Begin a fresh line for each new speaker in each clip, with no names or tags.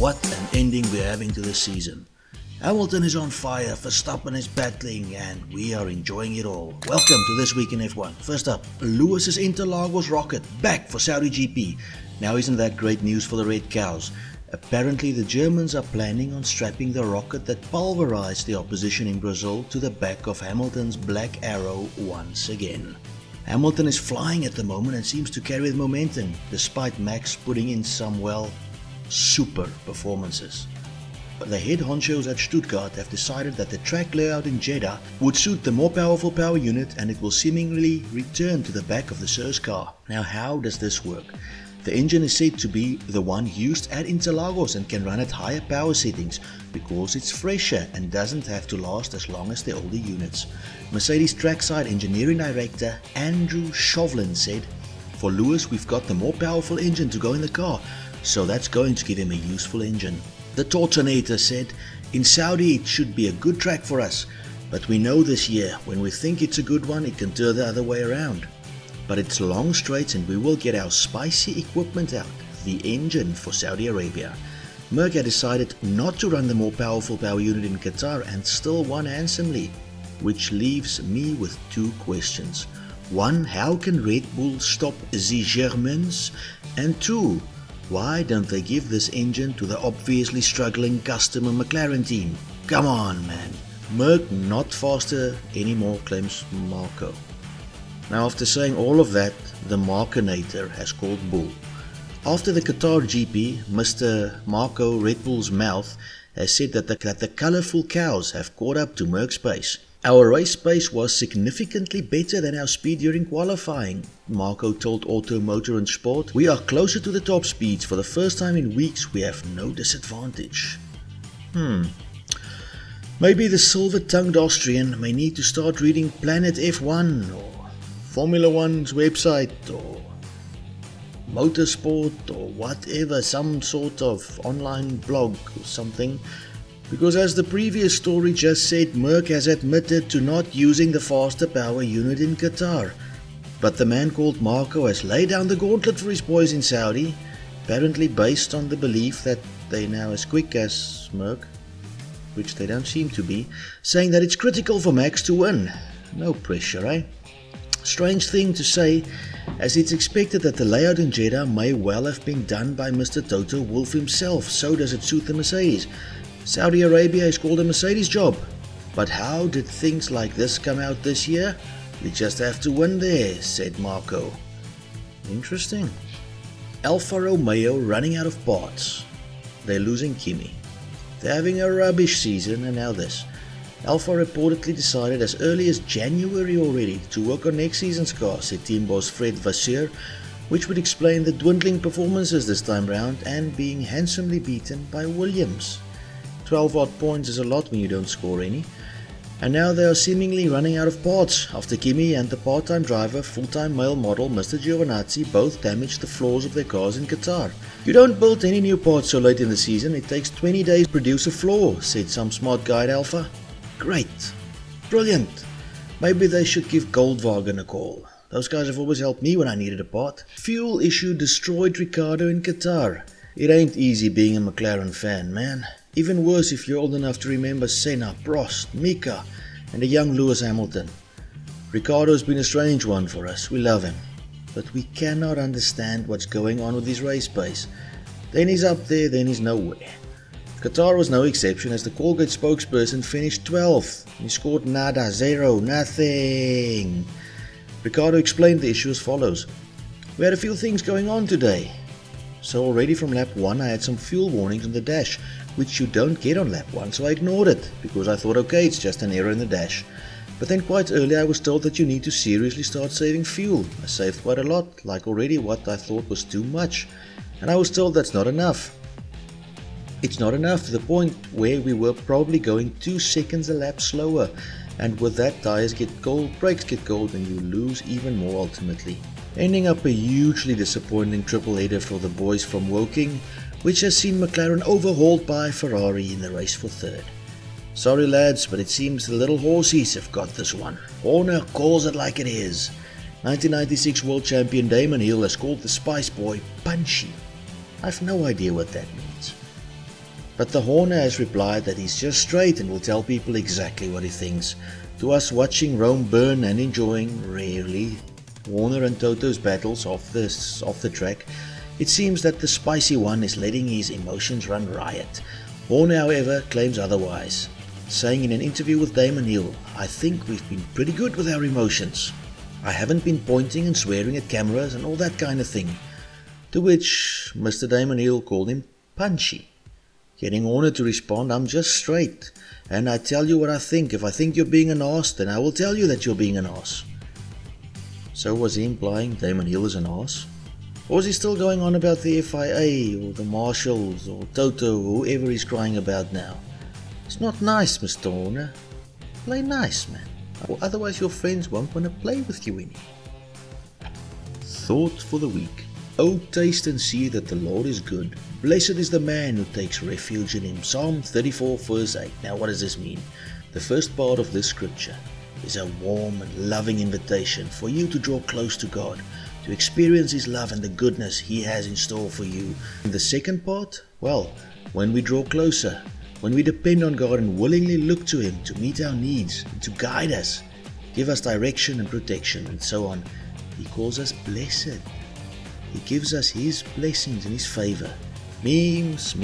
What an ending we're having to this season. Hamilton is on fire, Verstappen is battling, and we are enjoying it all. Welcome to This Week in F1. First up, Lewis's Interlagos rocket back for Saudi GP. Now isn't that great news for the Red Cows? Apparently the Germans are planning on strapping the rocket that pulverized the opposition in Brazil to the back of Hamilton's Black Arrow once again. Hamilton is flying at the moment and seems to carry the momentum, despite Max putting in some, well, super performances. The head honchos at Stuttgart have decided that the track layout in Jeddah would suit the more powerful power unit, and it will seemingly return to the back of the Sir's car. Now, how does this work? The engine is said to be the one used at Interlagos and can run at higher power settings because it's fresher and doesn't have to last as long as the older units. Mercedes trackside engineering director Andrew Shovlin said, "For Lewis, we've got the more powerful engine to go in the car, so that's going to give him a useful engine." The Tortonator said, "In Saudi it should be a good track for us, but we know this year when we think it's a good one it can turn the other way around. But it's long straights and we will get our spicy equipment out, the engine for Saudi Arabia." Merc had decided not to run the more powerful power unit in Qatar and still won handsomely, which leaves me with two questions. One, how can Red Bull stop the Germans? And two, why don't they give this engine to the obviously struggling customer Mclaren team? Come on, man. Merc not faster anymore, claims Marko. Now, after saying all of that, the Markinator has called bull. After the Qatar GP, Mr. Marko, Red Bull's mouth, has said that the colourful cows have caught up to Merc's pace. "Our race pace was significantly better than our speed during qualifying," Marko told Auto, Motor and Sport. "We are closer to the top speeds. For the first time in weeks, we have no disadvantage." Maybe the silver-tongued Austrian may need to start reading Planet F1 or Formula One's website or Motorsport or whatever, some sort of online blog or something. Because as the previous story just said, Merc has admitted to not using the faster power unit in Qatar. But the man called Marko has laid down the gauntlet for his boys in Saudi, apparently based on the belief that they're now as quick as Merc, which they don't seem to be, saying that it's critical for Max to win. No pressure, eh? Strange thing to say, as it's expected that the layout in Jeddah may well have been done by Mr. Toto Wolff himself, so does it suit the Mercedes. Saudi Arabia is called a Mercedes job. But how did things like this come out this year? We just have to win there, said Marko. Interesting. Alfa Romeo running out of parts. They're losing Kimi. They're having a rubbish season, and now this. Alfa reportedly decided as early as January already to work on next season's car, said team boss Fred Vasseur, which would explain the dwindling performances this time round and being handsomely beaten by Williams. 12 odd points is a lot when you don't score any. And now they are seemingly running out of parts after Kimi and the part-time driver, full-time male model Mr. Giovinazzi both damaged the floors of their cars in Qatar. "You don't build any new parts so late in the season, it takes 20 days to produce a floor," said some smart guy at Alfa. Great. Brilliant. Maybe they should give Goldwagen a call. Those guys have always helped me when I needed a part. Fuel issue destroyed Ricciardo in Qatar. It ain't easy being a McLaren fan, man. Even worse if you're old enough to remember Senna, Prost, Mika, and a young Lewis Hamilton. Ricciardo's been a strange one for us. We love him. But we cannot understand what's going on with his race pace. Then he's up there, then he's nowhere. Qatar was no exception, as the Colgate spokesperson finished 12th. He scored nada, zero, nothing. Ricciardo explained the issue as follows. "We had a few things going on today. So already from lap 1 I had some fuel warnings on the dash, which you don't get on lap 1, so I ignored it, because I thought okay, it's just an error in the dash. But then quite early I was told that you need to seriously start saving fuel. I saved quite a lot, like already what I thought was too much. And I was told that's not enough. It's not enough to the point where we were probably going 2 seconds a lap slower, and with that tires get cold, brakes get cold, and you lose even more ultimately." Ending up a hugely disappointing triple header for the boys from Woking, which has seen McLaren overhauled by Ferrari in the race for 3rd. "Sorry lads, but it seems the little horsies have got this one. Horner calls it like it is. 1996 world champion Damon Hill has called the Spice Boy punchy. I've no idea what that means. But the Horner has replied that he's just straight and will tell people exactly what he thinks. To us watching Rome burn and enjoying, rarely, Warner and Toto's battles off the track, it seems that the spicy one is letting his emotions run riot. Horner, however, claims otherwise, saying in an interview with Damon Hill, "I think we've been pretty good with our emotions. I haven't been pointing and swearing at cameras and all that kind of thing." To which Mr. Damon Hill called him punchy, getting Horner to respond, "I'm just straight, and I tell you what I think. If I think you're being an arse, then I will tell you that you're being an arse." So was he implying Damon Hill is an arse? Or is he still going on about the FIA or the marshals or Toto or whoever he's crying about now? It's not nice, Mr. Horner. Play nice, man, or otherwise your friends won't want to play with you any. Thought for the week. "Oh, taste and see that the Lord is good. Blessed is the man who takes refuge in him." Psalm 34 verse 8. Now what does this mean? The first part of this scripture is a warm and loving invitation for you to draw close to God, to experience His love and the goodness He has in store for you. And the second part? Well, when we draw closer, when we depend on God and willingly look to Him to meet our needs and to guide us, give us direction and protection and so on, He calls us blessed. He gives us His blessings and His favor. Memes.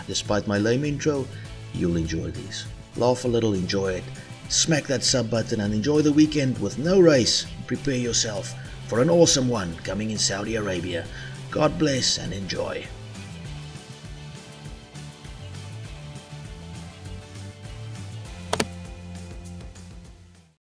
Despite my lame intro, you'll enjoy these. Laugh a little, enjoy it. Smack that sub button and enjoy the weekend with no race. Prepare yourself for an awesome one coming in Saudi Arabia. God bless and enjoy.